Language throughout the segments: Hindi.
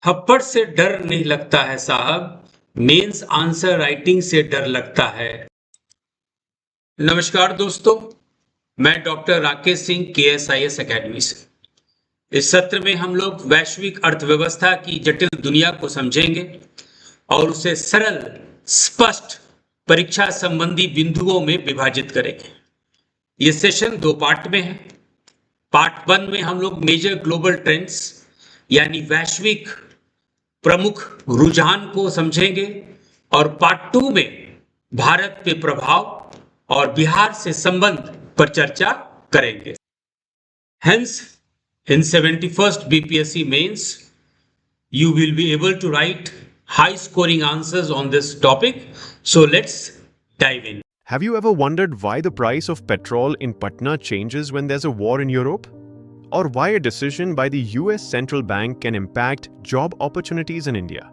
थप्पड़ से डर नहीं लगता है साहब, मेंस आंसर राइटिंग से डर लगता है। नमस्कार दोस्तों, मैं doctor Rakesh Singh KSIS academy से। इस सत्र में हम लोग वैश्विक अर्थव्यवस्था की जटिल दुनिया को समझेंगे और उसे सरल, स्पष्ट, परीक्षा संबंधी बिंदुओं में विभाजित करेंगे। ये सेशन 2 पार्ट में है। पार्ट 1 में हम लोग मेजर ग्लोबल ट्रेंड्स यानी वैश्विक प्रमुख रुझान को समझेंगे और पार्ट 2 में भारत के प्रभाव और बिहार से संबंध पर चर्चा करेंगे। Hence, in 71st BPSC mains, you will be able to write high-scoring answers on this topic. So let's dive in. Have you ever wondered why the price of petrol in Patna changes when there's a war in Europe? Or why a decision by the US Central Bank can impact job opportunities in India?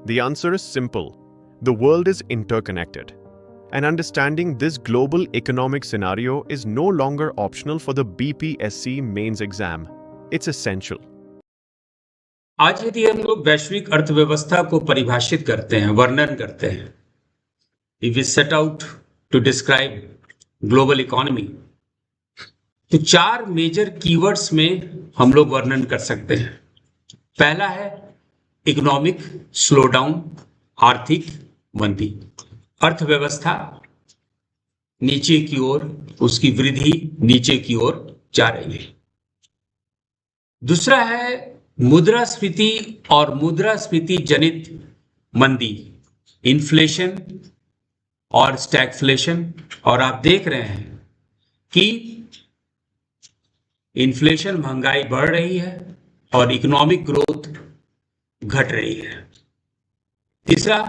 The answer is simple. The world is interconnected. And understanding this global economic scenario is no longer optional for the BPSC mains exam. It's essential. आज यदि हम लोग वैश्विक अर्थव्यवस्था को परिभाषित करते हैं, वर्णन करते हैं, if we set out to describe global economy, तो 4 मेजर कीवर्ड्स में हम लोग वर्णन कर सकते हैं। पहला है इकोनॉमिक स्लोडाउन, आर्थिक मंदी। अर्थव्यवस्था नीचे की ओर, उसकी वृद्धि नीचे की ओर जा रही है। दूसरा है मुद्रास्फीति और मुद्रास्फीति जनित मंदी, इन्फ्लेशन और स्टैगफ्लेशन। और आप देख रहे हैं कि इन्फ्लेशन, महंगाई बढ़ रही है और इकोनॉमिक ग्रोथ घट रही है। तीसरा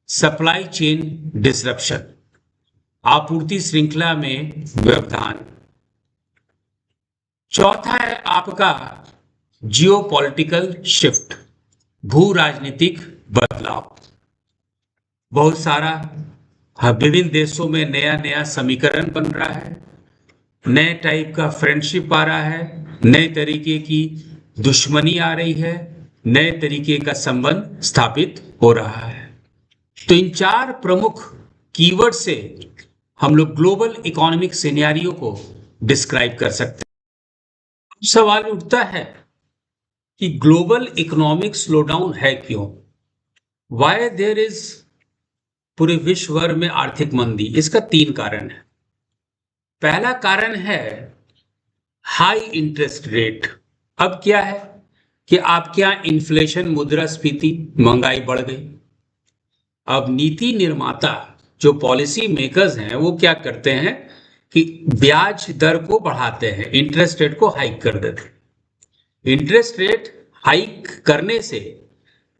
सप्लाई चेन डिसरप्शन, आपूर्ति श्रृंखला में व्यवधान। चौथा है आपका जियोपॉलिटिकल शिफ्ट, भू राजनीतिक बदलाव। बहुत सारा विभिन्न देशों में नया नया समीकरण बन रहा है, नए टाइप का फ्रेंडशिप आ रहा है, नए तरीके की दुश्मनी आ रही है, नए तरीके का संबंध स्थापित हो रहा है। तो इन 4 प्रमुख कीवर्ड से हम लोग ग्लोबल इकोनॉमिक सिनेरियो को डिस्क्राइब कर सकते हैं। सवाल उठता है कि ग्लोबल इकोनॉमिक स्लोडाउन है क्यों? वाई देयर इज पूरे विश्व भर में आर्थिक मंदी? इसका 3 कारण है। पहला कारण है हाई इंटरेस्ट रेट। अब क्या है कि आपके यहां इन्फ्लेशन, मुद्रास्फीति, महंगाई बढ़ गई। अब नीति निर्माता जो पॉलिसी मेकर्स हैं वो क्या करते हैं कि ब्याज दर को बढ़ाते हैं, इंटरेस्ट रेट को हाइक कर देते हैं। इंटरेस्ट रेट हाइक करने से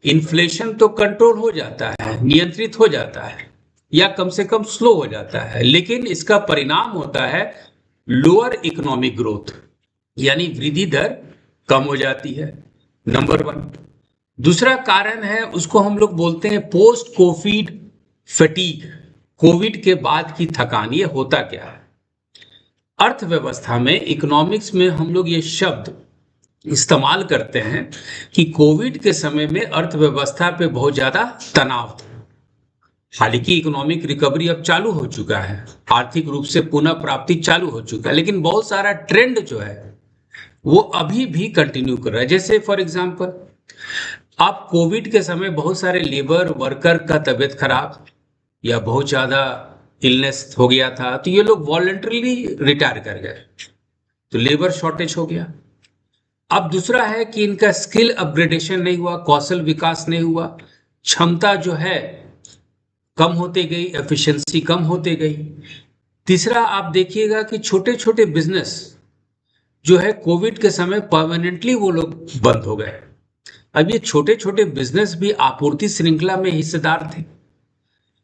इन्फ्लेशन तो कंट्रोल हो जाता है, नियंत्रित हो जाता है या कम से कम स्लो हो जाता है, लेकिन इसका परिणाम होता है लोअर इकोनॉमिक ग्रोथ, यानी वृद्धि दर कम हो जाती है। नंबर 1। दूसरा कारण है, उसको हम लोग बोलते हैं पोस्ट कोविड फटीग, कोविड के बाद की थकान। ये होता क्या है? अर्थव्यवस्था में, इकोनॉमिक्स में हम लोग ये शब्द इस्तेमाल करते हैं कि कोविड के समय में अर्थव्यवस्था पे बहुत ज्यादा तनाव था। हालांकि इकोनॉमिक रिकवरी अब चालू हो चुका है, आर्थिक रूप से पुनः प्राप्ति चालू हो चुका है, लेकिन बहुत सारा ट्रेंड जो है वो अभी भी कंटिन्यू कर रहा है। जैसे फॉर एग्जांपल, आप कोविड के समय बहुत सारे लेबर वर्कर का तबीयत खराब या बहुत ज्यादा इलनेस हो गया था, तो ये लोग वॉलंटरीली रिटायर कर गए, तो लेबर शॉर्टेज हो गया। अब दूसरा है कि इनका स्किल अपग्रेडेशन नहीं हुआ, कौशल विकास नहीं हुआ, क्षमता जो है कम होते गई, एफिशिएंसी कम होते गई। तीसरा आप देखिएगा कि छोटे छोटे बिजनेस जो है कोविड के समय परमानेंटली वो लोग बंद हो गए। अब ये छोटे छोटे बिजनेस भी आपूर्ति श्रृंखला में हिस्सेदार थे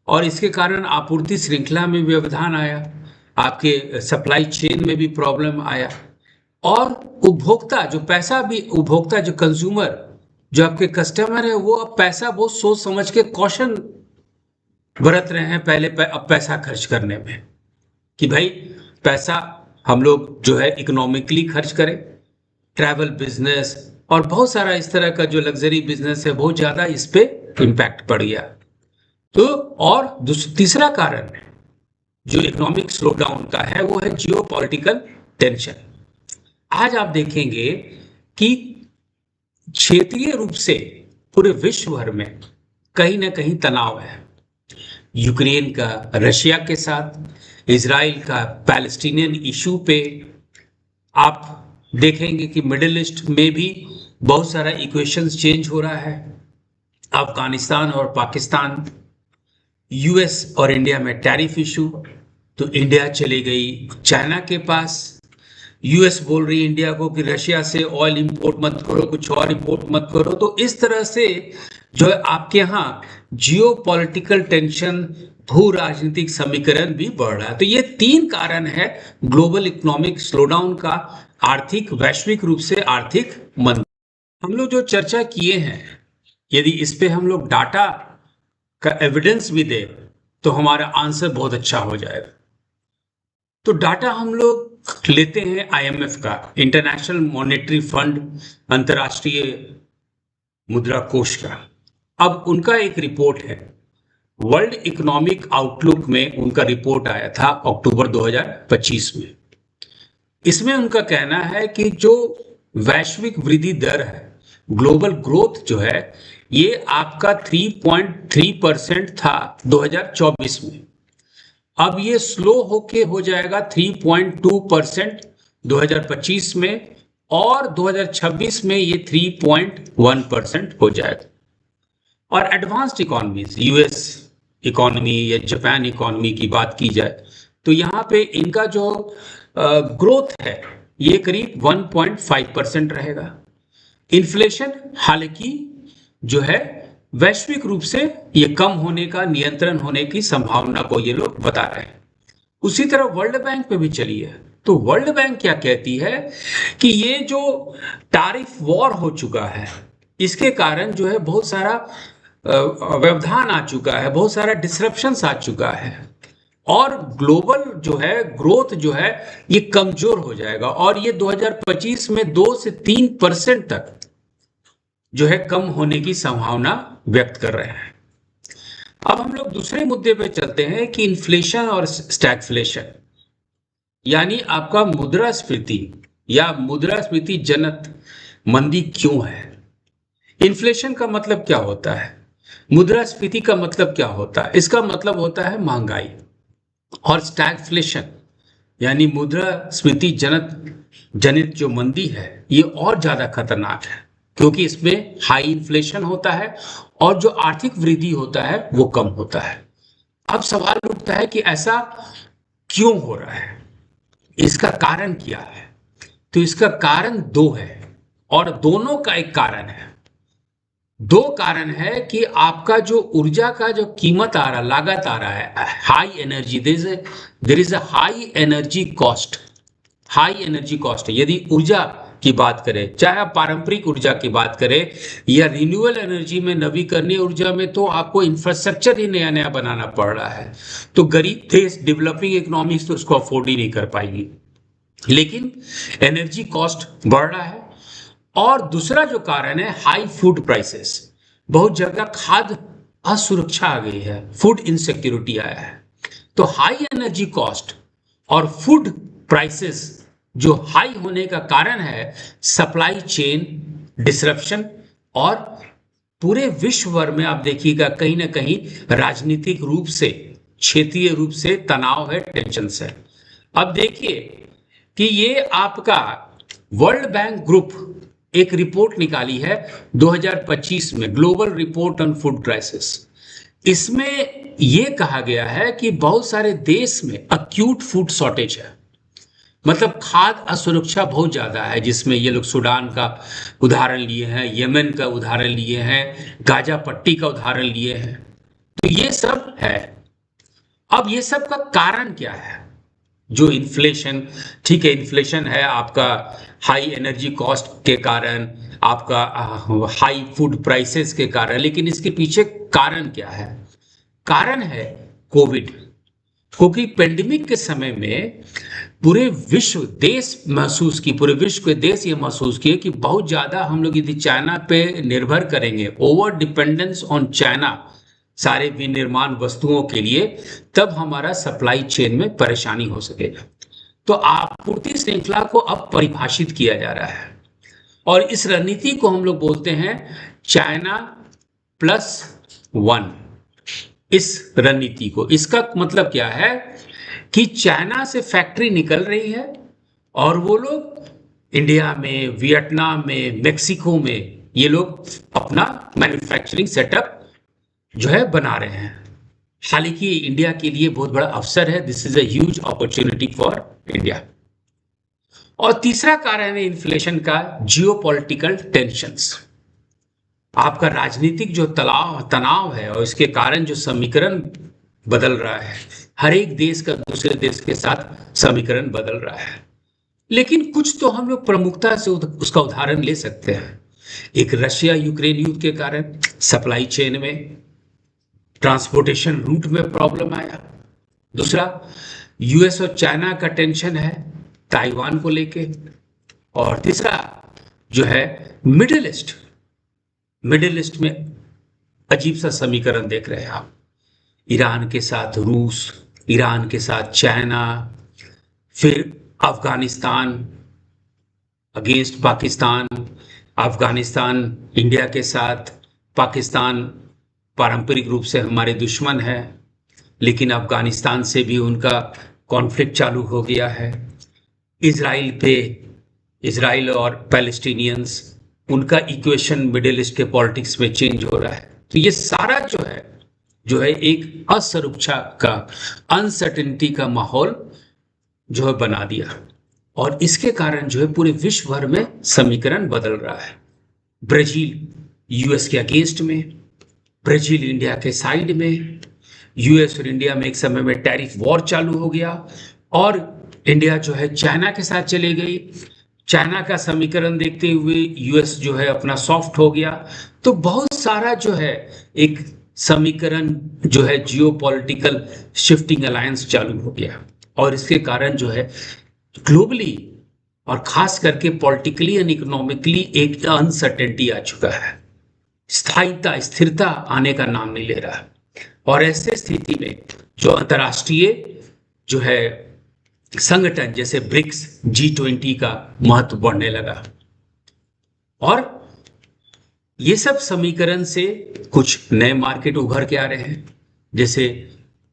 और इसके कारण आपूर्ति श्रृंखला में व्यवधान आया, आपके सप्लाई चेन में भी प्रॉब्लम आया और उपभोक्ता जो पैसा भी, उपभोक्ता जो कंज्यूमर, जो आपके कस्टमर है, वो अब पैसा बहुत सोच समझ के कॉशन बरत रहे हैं पहले अब पैसा खर्च करने में, कि भाई पैसा हम लोग जो है इकोनॉमिकली खर्च करें। ट्रैवल बिजनेस और बहुत सारा इस तरह का जो लग्जरी बिजनेस है बहुत ज्यादा इस पे इम्पैक्ट पड़ गया। तो और तीसरा कारण जो इकोनॉमिक स्लोडाउन का है वो है जियो पॉलिटिकल टेंशन। आज आप देखेंगे कि क्षेत्रीय रूप से पूरे विश्व भर में कहीं ना कहीं तनाव है। यूक्रेन का रशिया के साथ, इजराइल का पैलेस्टीनियन इशू पे, आप देखेंगे कि मिडिल ईस्ट में भी बहुत सारा इक्वेशंस चेंज हो रहा है। अफगानिस्तान और पाकिस्तान, यूएस और इंडिया में टैरिफ इशू, तो इंडिया चली गई चाइना के पास। यूएस बोल रही है इंडिया को कि रशिया से ऑयल इंपोर्ट मत करो, कुछ और इंपोर्ट मत करो। तो इस तरह से जो है आपके यहाँ जियो पॉलिटिकल टेंशन, भू राजनीतिक समीकरण भी बढ़ रहा है। तो ये 3 कारण है ग्लोबल इकोनॉमिक स्लोडाउन का, आर्थिक, वैश्विक रूप से आर्थिक मंदी। हम लोग जो चर्चा किए हैं, यदि इस पे हम लोग डाटा का एविडेंस भी दे तो हमारा आंसर बहुत अच्छा हो जाएगा। तो डाटा हम लोग लेते हैं आईएमएफ का, इंटरनेशनल मॉनेटरी फंड, अंतर्राष्ट्रीय मुद्रा कोष का। अब उनका एक रिपोर्ट है, वर्ल्ड इकोनॉमिक आउटलुक में उनका रिपोर्ट आया था अक्टूबर 2025 में। इसमें उनका कहना है कि जो वैश्विक वृद्धि दर है, ग्लोबल ग्रोथ जो है, ये आपका 3.3% था 2024 में। अब ये स्लो होके हो जाएगा 3.2% 2025 में, और 2026 में ये 3.1% हो जाएगा। और एडवांस्ड इकोनॉमीज, यूएस इकोनॉमी या जापान इकोनॉमी की बात की जाए तो यहाँ पे इनका जो ग्रोथ है ये करीब 1.5% रहेगा। इन्फ्लेशन हालांकि जो है वैश्विक रूप से ये कम होने का, नियंत्रण होने की संभावना को ये लोग बता रहे हैं। उसी तरह वर्ल्ड बैंक पे भी चलिए तो वर्ल्ड बैंक क्या कहती है कि ये जो टैरिफ वॉर हो चुका है, इसके कारण जो है बहुत सारा व्यवधान आ चुका है, बहुत सारा डिसरप्शंस आ चुका है, और ग्लोबल जो है ग्रोथ जो है ये कमजोर हो जाएगा, और ये 2025 में 2 से 3% तक जो है कम होने की संभावना व्यक्त कर रहे हैं। अब हम लोग दूसरे मुद्दे पे चलते हैं कि इन्फ्लेशन और स्टैगफ्लेशन, यानी आपका मुद्रास्फीति या मुद्रास्फीति जनत मंदी क्यों है। इन्फ्लेशन का मतलब क्या होता है, मुद्रास्फीति का मतलब क्या होता है? इसका मतलब होता है महंगाई। और स्टैगफ्लेशन यानी मुद्रास्फीति जनित जो मंदी है ये और ज्यादा खतरनाक है, क्योंकि इसमें हाई इन्फ्लेशन होता है और जो आर्थिक वृद्धि होता है वो कम होता है। अब सवाल उठता है कि ऐसा क्यों हो रहा है, इसका कारण क्या है? तो इसका कारण 2 है, और दोनों का एक कारण है। 2 कारण है कि आपका जो ऊर्जा का जो कीमत आ रहा, लागत आ रहा है, high energy, there is a high energy cost. High energy cost है। यदि ऊर्जा की बात करें, चाहे आप पारंपरिक ऊर्जा की बात करें या रिन्यूएबल एनर्जी में, नवीकरणीय ऊर्जा में, तो आपको इंफ्रास्ट्रक्चर ही नया नया बनाना पड़ रहा है। तो गरीब देश, डेवलपिंग इकोनॉमीज तो उसको अफोर्ड ही नहीं कर पाएगी, लेकिन एनर्जी कॉस्ट बढ़ रहा है। और दूसरा जो कारण है हाई फूड प्राइसेस। बहुत जगह खाद्य असुरक्षा आ गई है, फूड इनसिक्योरिटी आया है। तो हाई एनर्जी कॉस्ट और फूड प्राइसेस जो हाई होने का कारण है सप्लाई चेन डिसरप्शन, और पूरे विश्व भर में आप देखिएगा कहीं ना कहीं राजनीतिक रूप से, क्षेत्रीय रूप से तनाव है, टेंशन है। अब देखिए कि ये आपका वर्ल्ड बैंक ग्रुप एक रिपोर्ट निकाली है 2025 में, global report on food crisis. इसमें यह कहा गया है कि बहुत सारे देश में अक्यूट फूड शॉर्टेज है, मतलब खाद्य असुरक्षा बहुत ज्यादा है, जिसमें ये लोग सूडान का उदाहरण लिए हैं, यमन का उदाहरण लिए हैं, गाजा पट्टी का उदाहरण लिए हैं। तो ये सब है। अब ये सब का कारण क्या है? जो इन्फ्लेशन, ठीक है, इन्फ्लेशन है आपका हाई एनर्जी कॉस्ट के कारण, आपका हाई फूड प्राइसेस के कारण, लेकिन इसके पीछे कारण क्या है? कारण है कोविड। क्योंकि पेंडेमिक के समय में पूरे विश्व के देश ये महसूस किए कि बहुत ज्यादा हम लोग यदि चाइना पे निर्भर करेंगे, ओवर डिपेंडेंस ऑन चाइना सारे विनिर्माण वस्तुओं के लिए, तब हमारा सप्लाई चेन में परेशानी हो सकेगा। तो आपूर्ति श्रृंखला को अब परिभाषित किया जा रहा है और इस रणनीति को हम लोग बोलते हैं चाइना +1। इस रणनीति को, इसका मतलब क्या है कि चाइना से फैक्ट्री निकल रही है और वो लोग इंडिया में, वियतनाम में, मेक्सिको में ये लोग अपना मैन्युफैक्चरिंग सेटअप जो है बना रहे हैं। हालांकि इंडिया के लिए बहुत बड़ा अवसर है, this is a huge opportunity for India. और तीसरा कारण है इन्फ्लेशन का जियोपॉलिटिकल टेंशंस। आपका राजनीतिक जो तनाव है और इसके कारण जो समीकरण बदल रहा है, हर एक देश का दूसरे देश के साथ समीकरण बदल रहा है। लेकिन कुछ तो हम लोग प्रमुखता से उसका उदाहरण ले सकते हैं। एक रशिया यूक्रेन युद्ध के कारण सप्लाई चेन में, ट्रांसपोर्टेशन रूट में प्रॉब्लम आया। दूसरा, यूएस और चाइना का टेंशन है ताइवान को लेके। और तीसरा जो है मिडिल ईस्ट में अजीब सा समीकरण देख रहे हैं आप, ईरान के साथ रूस, ईरान के साथ चाइना, फिर अफगानिस्तान अगेंस्ट पाकिस्तान, अफगानिस्तान इंडिया के साथ। पाकिस्तान पारंपरिक रूप से हमारे दुश्मन है, लेकिन अफगानिस्तान से भी उनका कॉन्फ्लिक्ट चालू हो गया है। इजराइल और पैलेस्टीनियंस, उनका इक्वेशन मिडिल ईस्ट के पॉलिटिक्स में चेंज हो रहा है। तो ये सारा जो है एक असुरक्षा का, अनसर्टेनिटी का माहौल जो है बना दिया और इसके कारण जो है पूरे विश्व भर में समीकरण बदल रहा है। ब्राजील यूएस के अगेंस्ट में, ब्राजील इंडिया के साइड में, यूएस और इंडिया में एक समय में टैरिफ वॉर चालू हो गया और इंडिया जो है चाइना के साथ चले गई। चाइना का समीकरण देखते हुए यूएस जो है अपना सॉफ्ट हो गया। तो बहुत सारा जो है एक समीकरण जो है जियोपॉलिटिकल शिफ्टिंग अलायंस चालू हो गया और इसके कारण जो है ग्लोबली और खास करके पॉलिटिकली एंड इकोनॉमिकली एक अनसर्टेनिटी आ चुका है। स्थायित्व, स्थिरता आने का नाम नहीं ले रहा है और ऐसे स्थिति में जो अंतर्राष्ट्रीय जो है संगठन जैसे ब्रिक्स, G20 का महत्व बढ़ने लगा और ये सब समीकरण से कुछ नए मार्केट उभर के आ रहे हैं, जैसे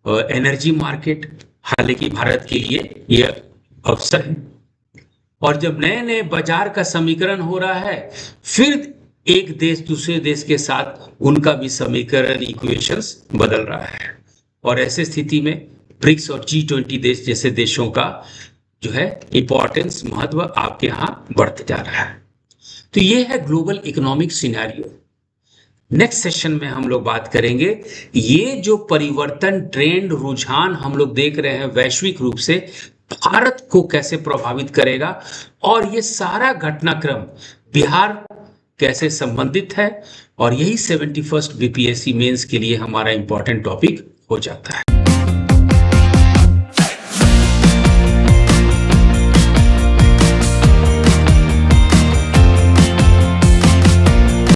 एनर्जी मार्केट। हालांकि भारत के लिए ये अवसर है और जब नए नए बाजार का समीकरण हो रहा है, फिर एक देश दूसरे देश के साथ उनका भी समीकरण, इक्वेशंस बदल रहा है और ऐसे स्थिति में ब्रिक्स और G20 देश जैसे देशों का जो है इंपॉर्टेंस, महत्व आपके यहाँ बढ़ते जा रहा है। तो ये है global economic scenario. Next session में हम लोग बात करेंगे ये जो परिवर्तन, ट्रेंड, रुझान हम लोग देख रहे हैं वैश्विक रूप से, भारत को कैसे प्रभावित करेगा और ये सारा घटनाक्रम बिहार कैसे संबंधित है और यही 71st BPSC मेंस के लिए हमारा इंपॉर्टेंट टॉपिक हो जाता है।